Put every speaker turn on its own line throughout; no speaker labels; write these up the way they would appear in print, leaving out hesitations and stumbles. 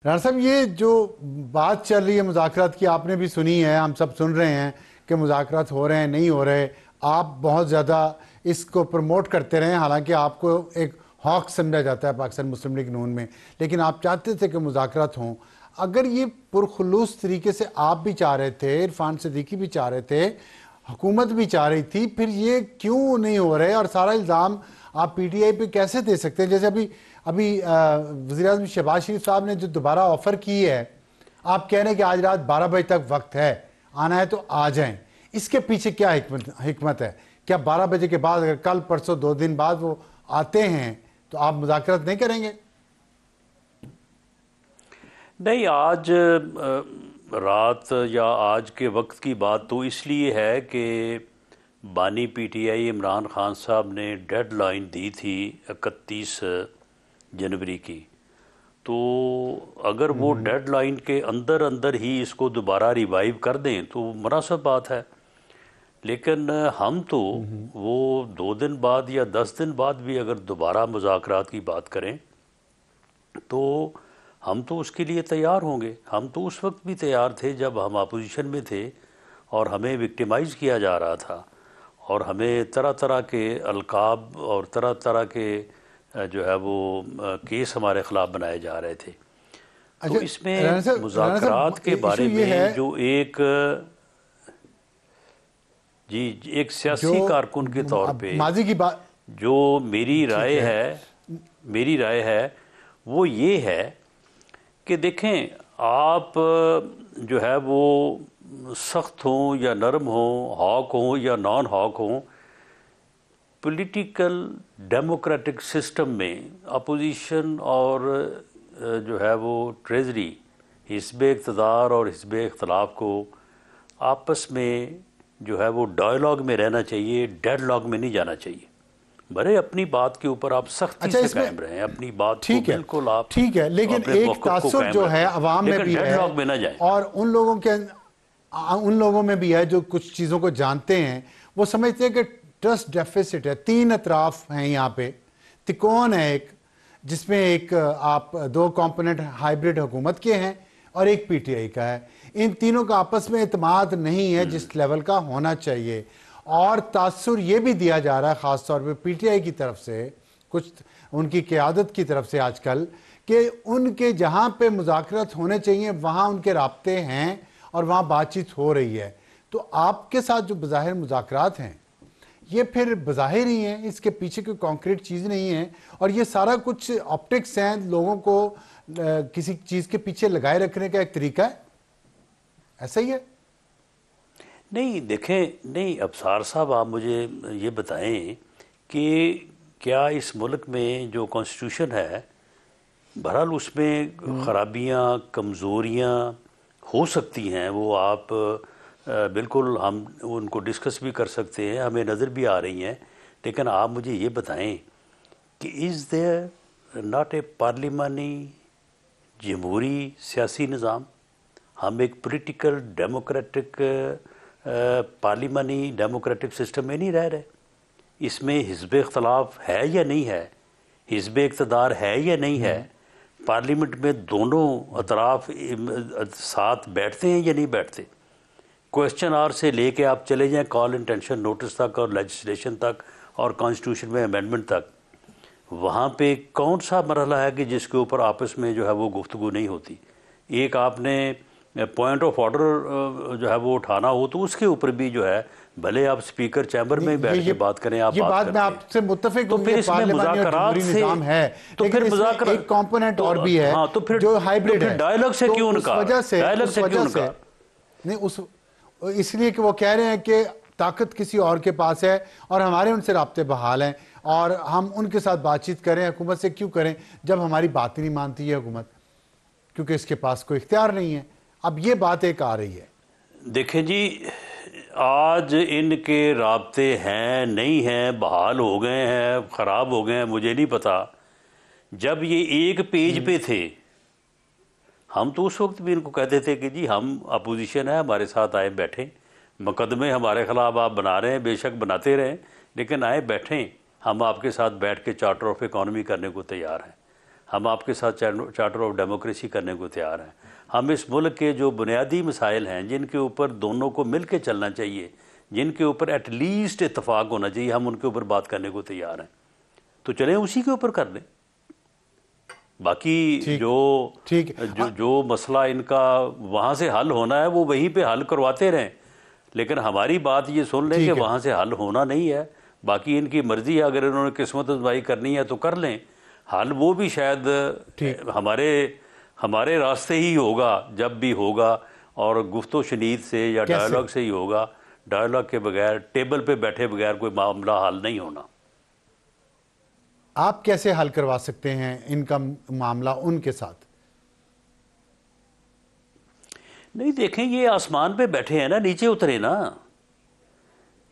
राणा साहब, ये जो बात चल रही है मुज़ाकरात की, आपने भी सुनी है, हम सब सुन रहे हैं कि मुज़ाकरात हो रहे हैं, नहीं हो रहे। आप बहुत ज़्यादा इसको प्रमोट करते रहे, हालांकि आपको एक हॉक समझा जाता है पाकिस्तान मुस्लिम लीग नून में, लेकिन आप चाहते थे कि मुज़ाकरात हों। अगर ये पुरखुलूस तरीके से आप भी चाह रहे थे, इरफान सिद्दीकी भी चाह रहे थे, हुकूमत भी चाह रही थी, फिर ये क्यों नहीं हो रहे? और सारा इल्ज़ाम आप पीटीआई पे कैसे दे सकते हैं? जैसे अभी अभी वज़ीर-ए-आज़म शहबाज शरीफ साहब ने जो दोबारा ऑफ़र की है, आप कह रहे हैं कि आज रात 12 बजे तक वक्त है, आना है तो आ जाएं। इसके पीछे क्या हिकमत है? क्या 12 बजे के बाद, अगर कल परसों 2 दिन बाद वो आते हैं, तो आप मुज़ाकरात नहीं करेंगे?
नहीं, आज रात या आज के वक्त की बात तो इसलिए है कि बानी पीटीआई इमरान खान साहब ने डेडलाइन दी थी 31 जनवरी की। तो अगर वो डेडलाइन के अंदर अंदर ही इसको दोबारा रिवाइव कर दें तो मुनासिब बात है। लेकिन हम तो वो 2 दिन बाद या 10 दिन बाद भी अगर दोबारा मुज़ाकरात की बात करें तो हम तो उसके लिए तैयार होंगे। हम तो उस वक्त भी तैयार थे जब हम अपोजिशन में थे और हमें विक्टिमाइज़ किया जा रहा था और हमें तरह तरह के अलकाब और तरह तरह के जो है वो केस हमारे ख़िलाफ़ बनाए जा रहे थे। तो इसमें मुज़ाकरात के बारे में जो एक एक सियासी कारकुन के तौर पे
माजी की बात,
जो मेरी राय है वो ये है कि देखें, आप जो है वो सख्त हों या नरम हों, हॉक हों या नॉन हॉक हों, पॉलिटिकल डेमोक्रेटिक सिस्टम में अपोजिशन और जो है वो ट्रेजरी, हिस्ब इक़्तिदार और हिस्ब इख्तिलाफ को आपस में जो है वो डायलॉग में रहना चाहिए, डेडलॉग में नहीं जाना चाहिए। बड़े अपनी बात के ऊपर आप सख्ती से कायम रहें, अपनी बात को बिल्कुल आप
ठीक है, लेकिन एक तासुर जो है अवाम में भी है और उन लोगों में भी है जो कुछ चीज़ों को जानते हैं, वो समझते हैं कि ट्रस्ट डेफिसिट है। 3 अतराफ हैं यहाँ पे, तिकोन है एक, जिसमें एक आप 2 कंपोनेंट हाइब्रिड हुकूमत के हैं और एक पीटीआई का है। इन तीनों का आपस में इत्मीनान नहीं है जिस लेवल का होना चाहिए। और तासुर ये भी दिया जा रहा है ख़ास तौर पे पीटीआई की तरफ से, कुछ उनकी क़यादत की तरफ से आजकल, कि उनके जहाँ पे मुज़ाकरात होने चाहिए वहाँ उनके राब्ते हैं और वहाँ बातचीत हो रही है। तो आपके साथ जो बज़ाहिर मुज़ाकरात हैं ये फिर बज़ाहिर ही हैं, इसके पीछे कोई कॉन्क्रीट चीज़ नहीं है और ये सारा कुछ ऑप्टिक्स हैं, लोगों को किसी चीज़ के पीछे लगाए रखने का एक तरीका है, ऐसा ही है?
नहीं, देखें, नहीं अबसार साहब, आप मुझे ये बताएं कि क्या इस मुल्क में जो कॉन्स्टिट्यूशन है, बहरहाल उसमें ख़राबियाँ, कमज़ोरियाँ हो सकती हैं, वो आप बिल्कुल हम उनको डिस्कस भी कर सकते हैं, हमें नज़र भी आ रही हैं। लेकिन आप मुझे ये बताएं कि इज़ देयर नॉट ए पार्लिमानी जमहूरी सियासी निज़ाम? हम एक पॉलिटिकल डेमोक्रेटिक पार्लिमानी डेमोक्रेटिक सिस्टम में नहीं रह रहे। इसमें हिस्ब इख्तलाफ है या नहीं है, हिस्ब इक़्तिदार है या नहीं है, पार्लियामेंट में दोनों अतराफ साथ बैठते हैं या नहीं बैठते। क्वेश्चन आवर से लेके आप चले जाएं कॉल इंटेंशन नोटिस तक और लेजिस्लेशन तक और कॉन्स्टिट्यूशन में अमेंडमेंट तक, वहाँ पे कौन सा मरहला है कि जिसके ऊपर आपस में जो है वो गुफ्तगू नहीं होती। एक आपने पॉइंट ऑफ ऑर्डर जो है वो उठाना हो तो उसके ऊपर भी जो है, भले आप स्पीकर चैम्बर में बैठ के बात करें, आप बात
मैं आपसे मुत्तफिक
हूं, तो फिर इसमें मुज़ाकरात से
है, तो फिर मुज़ाकरात एक कंपोनेंट और भी है, हाँ, तो फिर जो हाइब्रिड है,
डायलॉग से क्यों उनका, डायलॉग से क्यों उनका
नहीं, उस इसलिए कि वो कह रहे हैं कि ताकत किसी और के पास है और हमारे उनसे राब्ते बहाल हैं और हम उनके साथ बातचीत करें, हुकूमत से क्यों करें जब हमारी बात ही नहीं मानती है हुकूमत, क्योंकि इसके पास कोई इख्तियार नहीं है। अब ये बात एक आ रही है।
देखें जी, आज इनके राब्ते हैं नहीं हैं, बहाल हो गए हैं, ख़राब हो गए हैं, मुझे नहीं पता। जब ये एक पेज पे थे, हम तो उस वक्त भी इनको कहते थे कि जी हम अपोजिशन है, हमारे साथ आए बैठें, मुकदमे हमारे ख़िलाफ़ आप बना रहे हैं, बेशक बनाते रहें, लेकिन आए बैठें, हम आपके साथ बैठ के चार्टर ऑफ इकॉनमी करने को तैयार हैं। हम आपके साथ चार्टर ऑफ डेमोक्रेसी करने को तैयार हैं। हम इस मुल्क के जो बुनियादी मसाइल हैं जिनके ऊपर दोनों को मिल के चलना चाहिए, जिनके ऊपर एटलीस्ट इत्तफाक होना चाहिए, हम उनके ऊपर बात करने को तैयार हैं। तो चलें उसी के ऊपर कर लें। बाकी जो मसला इनका वहाँ से हल होना है वो वहीं पे हल करवाते रहें, लेकिन हमारी बात ये सुन लें कि वहाँ से हल होना नहीं है। बाकी इनकी मर्जी है, अगर इन्होंने किस्मत आजमाई करनी है तो कर लें। हल वो भी शायद हमारे रास्ते ही होगा, जब भी होगा, और गुफ्तो शनीद से या डायलॉग से ही होगा। डायलॉग के बगैर, टेबल पे बैठे बगैर कोई मामला हल नहीं होना।
आप कैसे हल करवा सकते हैं इनका मामला उनके साथ?
नहीं, देखें, ये आसमान पे बैठे हैं ना, नीचे उतरे ना।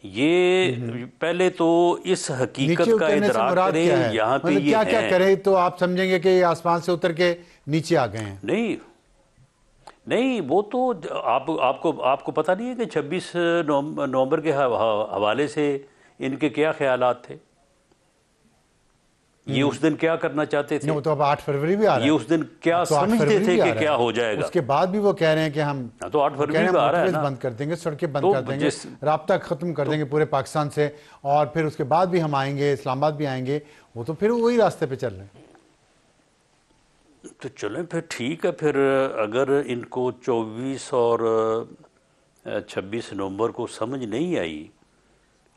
ये पहले तो इस हकीकत का इदराक करें यहाँ पे
मतलब क्या करें तो आप समझेंगे कि ये आसमान से उतर के नीचे आ गए हैं।
नहीं, वो तो आपको पता नहीं है कि 26 नवंबर के हवाले से इनके क्या ख्यालात थे, ये उस दिन क्या करना चाहते थे।
तो अब 8 फरवरी भी आ रहा है,
ये उस दिन क्या समझते थे कि क्या हो जाएगा।
उसके बाद भी वो कह रहे हैं कि हम
तो 8 फरवरी भी आ रहा है ना,
बंद कर देंगे, सड़कें बंद कर देंगे, राब्ता खत्म कर देंगे पूरे पाकिस्तान से, और फिर उसके बाद भी हम आएंगे, इस्लामाबाद भी आएंगे। वो तो फिर वही रास्ते पे चल रहे हैं।
तो चलें फिर, ठीक है। फिर अगर इनको 24 और 26 नवंबर को समझ नहीं आई,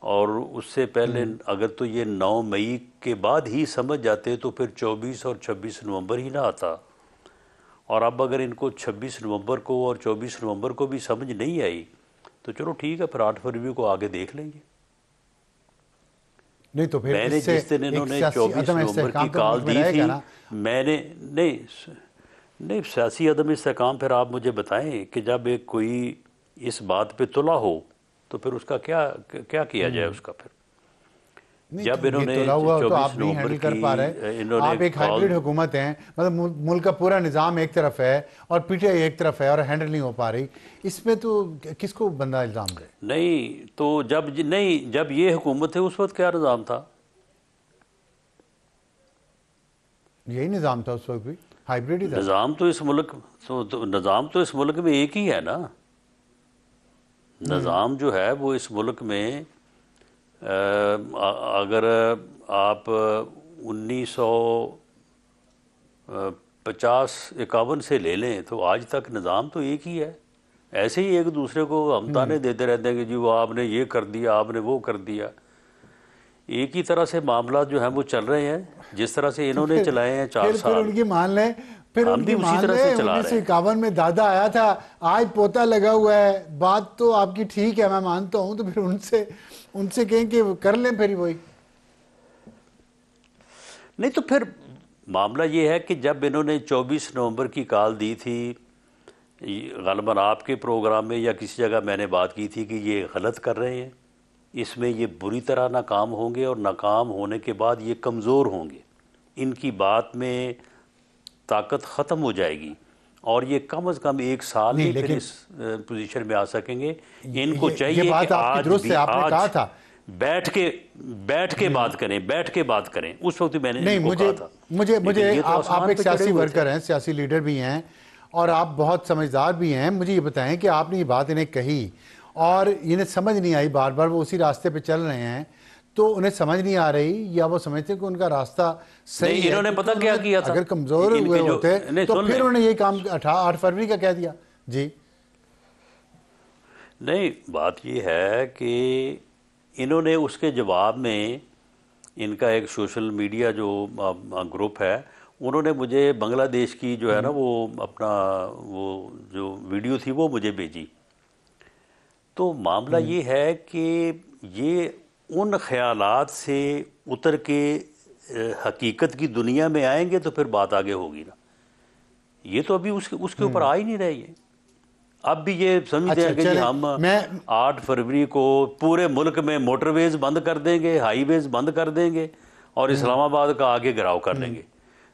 और उससे पहले अगर तो ये 9 मई के बाद ही समझ जाते तो फिर 24 और 26 नवंबर ही ना आता। और अब अगर इनको 26 नवंबर को और 24 नवंबर को भी समझ नहीं आई तो चलो ठीक है, फिर 8 फरवरी को आगे देख लेंगे।
नहीं तो फिर
मैंने जिस दिन इन्होंने 24 नवंबर की कॉल दी थी, मैंने नहीं सियासी अदम इस्तेकाम, फिर आप मुझे बताएं कि जब एक कोई इस बात पे तुला हो तो फिर उसका क्या किया जाए उसका। फिर जब इन्होंने
तो आप नहीं हैंडल कर पा रहे, आप एक हाइब्रिड हुकूमत हैं, मतलब मुल्क का पूरा निज़ाम एक तरफ है और पीटीआई एक तरफ है और हैंडल नहीं हो पा रही, इसमें तो किसको बंदा इल्ज़ाम दे?
नहीं तो जब ये हुकूमत है उस वक्त क्या निज़ाम था?
यही निज़ाम था उस वक्त भी, हाइब्रिड ही था।
निज़ाम तो इस मुल्क में एक ही है ना। निज़ाम जो है वो इस मुल्क में अगर आप 1950-51 से ले लें तो आज तक निज़ाम तो एक ही है। ऐसे ही एक दूसरे को हम ताने देते रहते हैं कि जी वो आपने ये कर दिया, आपने वो कर दिया। एक ही तरह से मामला जो है वो चल रहे हैं, जिस तरह से इन्होंने चलाए हैं 4 साल।
फिर उनकी मान लें, फिर
हम भी उसी तरह से चला रहे हैं।
1951 में दादा आया था, आज पोता लगा हुआ है, बात तो आपकी ठीक है, मैं मानता हूं। तो फिर उनसे कहें कि कर लें फिर वही।
नहीं तो फिर मामला ये है कि जब इन्होंने 24 नवंबर की कॉल दी थी, ग़ालिबन आपके प्रोग्राम में या किसी जगह मैंने बात की थी कि ये गलत कर रहे हैं, इसमें ये बुरी तरह नाकाम होंगे और नाकाम होने के बाद ये कमज़ोर होंगे, इनकी बात में ताकत ख़त्म हो जाएगी और ये कम से कम 1 साल ही फिर इस पोजीशन में आ सकेंगे। इनको चाहिए कि आज
कहा था
बैठ के बात करें। उस वक्त मैंने
नहीं, मुझे आप एक सियासी वर्कर हैं, सियासी लीडर भी हैं और आप बहुत समझदार भी हैं। मुझे ये बताएं कि आपने ये बात इन्हें कही और इन्हें समझ नहीं आई, बार बार वो उसी रास्ते पे चल रहे हैं, तो उन्हें समझ नहीं आ रही या वो समझते कि उनका रास्ता सही है।
इन्होंने पता क्या किया था?
अगर कमजोर हुए होते तो फिर उन्होंने ये काम 8 फरवरी का कह दिया। जी
नहीं, बात ये है कि इन्होंने उसके जवाब में, इनका एक सोशल मीडिया जो ग्रुप है, उन्होंने मुझे बांग्लादेश की जो है ना वो अपना वो जो वीडियो थी वो मुझे भेजी। तो मामला ये है कि ये उन ख्यालात से उतर के हकीकत की दुनिया में आएंगे तो फिर बात आगे होगी ना। ये तो अभी उसके ऊपर आ ही नहीं रही है। अब भी ये समझते हैं कि हम 8 फरवरी को पूरे मुल्क में मोटरवेज बंद कर देंगे, हाईवेज बंद कर देंगे और इस्लामाबाद का आगे घिराव कर लेंगे।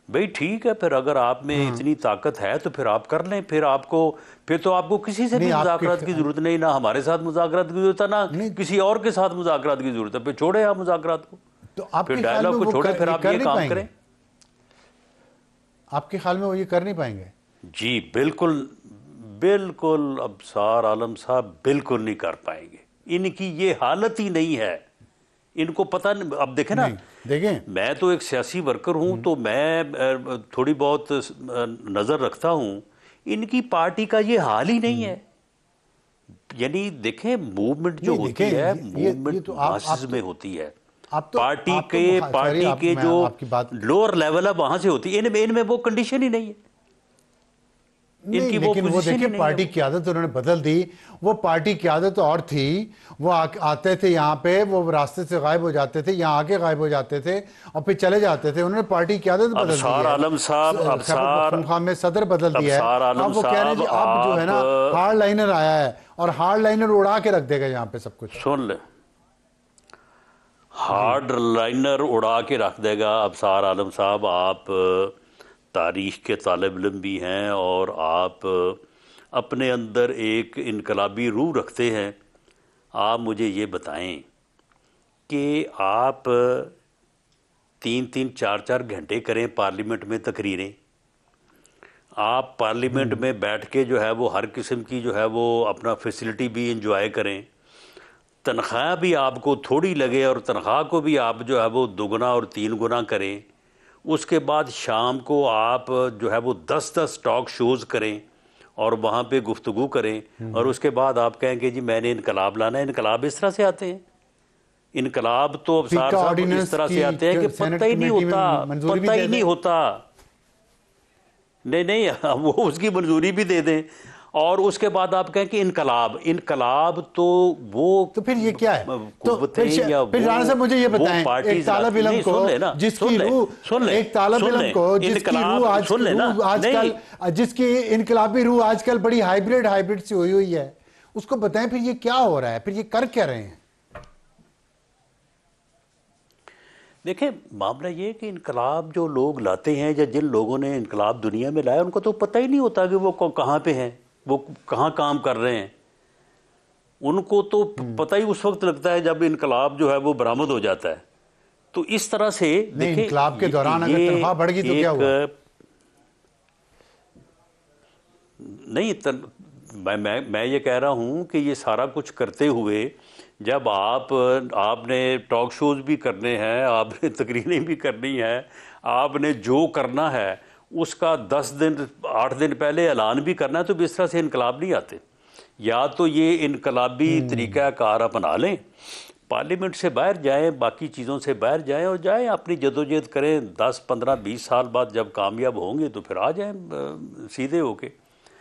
भाई ठीक है, फिर अगर आप में इतनी ताकत है तो फिर आप कर लें। फिर तो आपको किसी से भी मुज़ाकरात की जरूरत नहीं, ना हमारे साथ मुज़ाकरात की जरूरत है, ना किसी और के साथ मुज़ाकरात की जरूरत है। फिर छोड़े आप मुज़ाकरात को,
तो
फिर डायलॉग को छोड़े, फिर आप ये काम करें।
आपके ख्याल में वो ये कर नहीं पाएंगे?
जी बिल्कुल बिल्कुल, अब्सार आलम साहब बिल्कुल नहीं कर पाएंगे। इनकी ये हालत ही नहीं है, इनको पता नहीं। अब देखें ना,
देखें,
मैं तो एक सियासी वर्कर हूं, तो मैं थोड़ी बहुत नज़र रखता हूं। इनकी पार्टी का ये हाल ही नहीं है। यानी देखें, मूवमेंट जो होती है, मूवमेंट मासेस में होती है। पार्टी के जो लोअर लेवल है वहां से होती है। इनमें वो कंडीशन ही नहीं है।
नहीं, लेकिन वो देखिए, पार्टी की आदत उन्होंने बदल दी। वो पार्टी की आदत और थी, वो आते थे यहाँ पे, वो रास्ते से गायब हो जाते थे, यहाँ आके गायब हो जाते थे और फिर चले जाते थे। उन्होंने पार्टी की आदत बदल दी है।
आलम साहब,
पख्तूनख्वा में सदर बदल दिया है। अब वो कह रहे हैं अब जो है ना, हार्ड लाइनर आया है और हार्ड लाइनर उड़ा के रख देगा यहाँ पे सब कुछ।
सुन ले, हार्ड लाइनर उड़ा के रख देगा। अब्सार आलम साहब, आप तारीख के तालिब इल्म भी हैं और आप अपने अंदर एक इनकलाबी रूह रखते हैं। आप मुझे ये बताएं कि आप 3-3, 4-4 घंटे करें पार्लियामेंट में तकरीरें। आप पार्लियामेंट में बैठ के जो है वो हर किस्म की जो है वो अपना फैसिलिटी भी इंजॉय करें, तनख्वाह भी आपको थोड़ी लगे और तनख्वाह को भी आप जो है वो 2 गुना और 3 गुना करें। उसके बाद शाम को आप जो है वो 10-10 टॉक शोज़ करें और वहाँ पे गुफ्तगू करें और उसके बाद आप कहेंगे जी मैंने इनकलाब लाना है। इनकलाब इस तरह से आते हैं। इनकलाब तो अब साहब इस तरह से आते हैं कि पता ही नहीं होता, पता ही नहीं होता। नहीं, वो उसकी मंजूरी भी दे दें और उसके बाद आप कहें कि इनकलाब तो वो,
तो फिर ये क्या है? तो फिर राणा साहब मुझे ये बताएं, एक तालिब इल्म को जिसकी रूह, एक तालिब इल्म को जिसकी रूह आजकल, जिसकी इनकलाबी रूह आजकल बड़ी हाइब्रिड सी हुई है, उसको बताएं फिर ये क्या हो रहा है, फिर ये कर क्या रहे हैं?
देखें, मामला ये कि इनकलाब जो लोग लाते हैं या जिन लोगों ने इनकलाब दुनिया में लाया, उनको तो पता ही नहीं होता कि वो कहाँ पे हैं, वो कहाँ काम कर रहे हैं। उनको तो पता ही उस वक्त लगता है जब इनकलाब जो है वो बरामद हो जाता है। तो इस तरह से
देखिए, इनकलाब के दौरान अगर तनख्वाह बढ़ गई तो क्या हुआ?
नहीं, मैं ये कह रहा हूं कि ये सारा कुछ करते हुए जब आपने टॉक शोज भी करने हैं, आपने तकरीरें भी करनी है, आपने जो करना है उसका 10 दिन 8 दिन पहले ऐलान भी करना है, तो इस तरह से इनकलाब नहीं आते। या तो ये इनकलाबी तरीक़ाकार अपना लें, पार्लियामेंट से बाहर जाएं, बाकी चीज़ों से बाहर जाएं और जाएं अपनी जदोजहद करें। 10, 15, 20 साल बाद जब कामयाब होंगे तो फिर आ जाएं सीधे होके।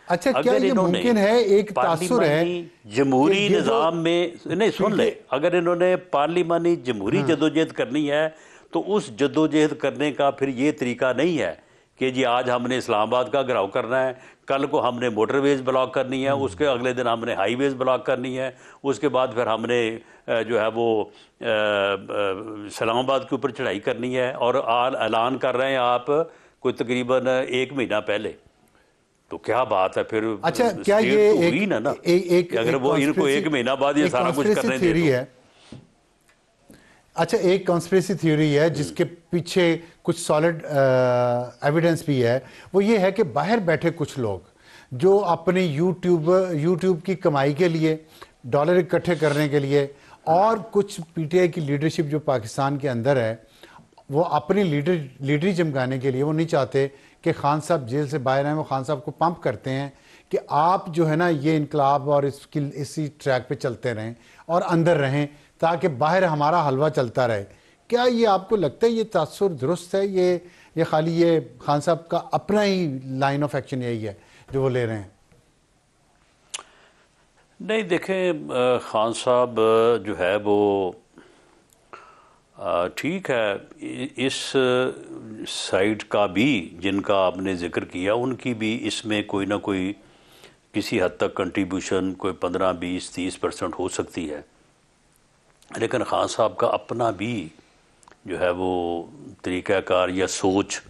अच्छा, क्या ये मुमकिन है, एक तासुर है
जमहूरी निज़ाम में, नहीं सुन ले, अगर इन्होंने पार्लिमानी जमहूरी जदोजहद करनी है तो उस जदोजहद करने का फिर ये तरीका नहीं है कि जी आज हमने इस्लामाबाद का घिराव करना है, कल को हमने मोटरवेज ब्लॉक करनी है, उसके अगले दिन हमने हाईवेज ब्लॉक करनी है, उसके बाद फिर हमने जो है वो इस्लामाबाद के ऊपर चढ़ाई करनी है और ऐलान कर रहे हैं आप कोई तकरीबन 1 महीना पहले। तो क्या बात है फिर?
अच्छा, क्या ये
तो हुई ना अगर वो इनको 1 महीना बाद ये सारा कुछ करने दे है।
अच्छा, एक कॉन्स्पिरेसी थ्योरी है जिसके पीछे कुछ सॉलिड एविडेंस भी है। वो ये है कि बाहर बैठे कुछ लोग जो अपने यूट्यूब की कमाई के लिए, डॉलर इकट्ठे करने के लिए, और कुछ पीटीआई की लीडरशिप जो पाकिस्तान के अंदर है, वो अपनी लीडरी चमकाने के लिए, वो नहीं चाहते कि खान साहब जेल से बाहर आए। वो खान साहब को पंप करते हैं कि आप जो है ना ये इनकलाब और इसी ट्रैक पे चलते रहें और अंदर रहें ताकि बाहर हमारा हलवा चलता रहे। क्या ये आपको लगता है ये तासुर दुरुस्त है? ये खाली ये खान साहब का अपना ही लाइन ऑफ एक्शन यही है जो वो ले रहे हैं?
नहीं, देखें, खान साहब जो है वो ठीक है, इस साइड का भी जिनका आपने जिक्र किया उनकी भी इसमें कोई ना कोई किसी हद तक कंट्रीब्यूशन कोई 15, 20, 30% हो सकती है। लेकिन खान साहब का अपना भी जो है वो तरीक़ाकार या सोच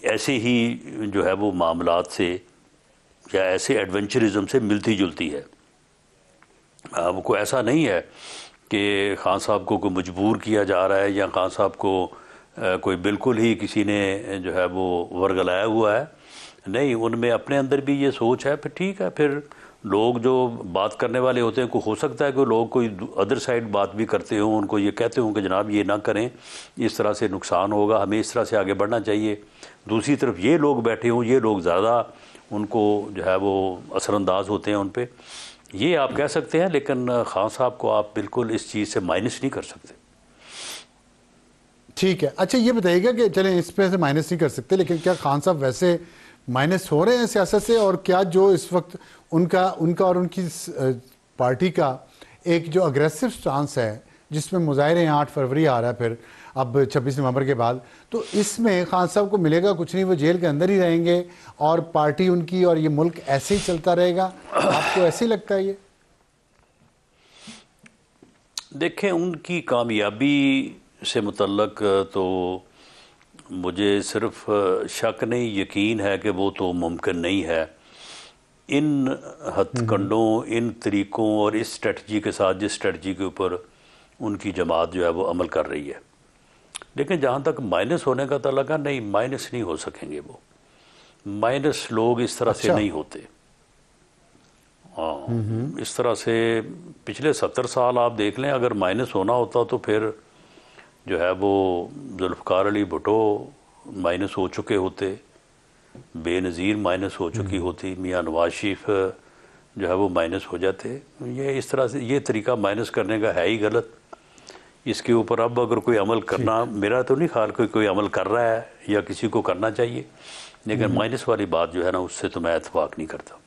ऐसे ही जो है वो मामलात से या ऐसे एडवेंचरिज्म से मिलती जुलती है। वो कोई ऐसा नहीं है कि खान साहब को मजबूर किया जा रहा है या खान साहब को कोई बिल्कुल ही किसी ने जो है वो वर्गलाया हुआ है, नहीं, उनमें अपने अंदर भी ये सोच है। फिर ठीक है, फिर लोग जो बात करने वाले होते हैं, को हो सकता है कि लोग कोई अदर साइड बात भी करते हों, उनको ये कहते हों कि जनाब ये ना करें, इस तरह से नुकसान होगा, हमें इस तरह से आगे बढ़ना चाहिए। दूसरी तरफ ये लोग बैठे हों, ये लोग ज़्यादा उनको जो है वो असरअंदाज होते हैं उन पर, ये आप कह सकते हैं। लेकिन खान साहब को आप बिल्कुल इस चीज़ से माइनस नहीं कर सकते।
ठीक है, अच्छा ये बताइएगा कि चलें इस पे से माइनस नहीं कर सकते, लेकिन क्या खान साहब वैसे माइनस हो रहे हैं सियासत से? और क्या जो इस वक्त उनका और उनकी पार्टी का एक जो अग्रेसिव स्टांस है, जिसमें मुजाहरे 8 फरवरी आ रहा है, फिर अब 26 नवंबर के बाद, तो इसमें खान साहब को मिलेगा कुछ नहीं, वो जेल के अंदर ही रहेंगे और पार्टी उनकी और ये मुल्क ऐसे ही चलता रहेगा? आपको ऐसे ही लगता है? ये
देखें, उनकी कामयाबी से मुतल्लक तो मुझे सिर्फ शक नहीं, यकीन है कि वो तो मुमकिन नहीं है। इन हथकंडों, इन तरीक़ों और इस स्ट्रेटजी के साथ, जिस स्ट्रेटजी के ऊपर उनकी जमात जो है वो अमल कर रही है। लेकिन जहाँ तक माइनस होने का ताल्लुक है, नहीं, माइनस नहीं हो सकेंगे वो। माइनस लोग इस तरह से नहीं होते। हाँ, इस तरह से पिछले 70 साल आप देख लें, अगर माइनस होना होता तो फिर जो है वो जुल्फ़िकार अली भुट्टो माइनस हो चुके होते, बेनज़ीर माइनस हो चुकी होती, मियाँ नवाज शरीफ जो है वो माइनस हो जाते। ये इस तरह से ये तरीका माइनस करने का है ही गलत। इसके ऊपर अब अगर कोई अमल करना, मेरा तो नहीं ख्याल कोई अमल कर रहा है या किसी को करना चाहिए, लेकिन माइनस वाली बात जो है ना, उससे तो मैं इत्तेफाक नहीं करता।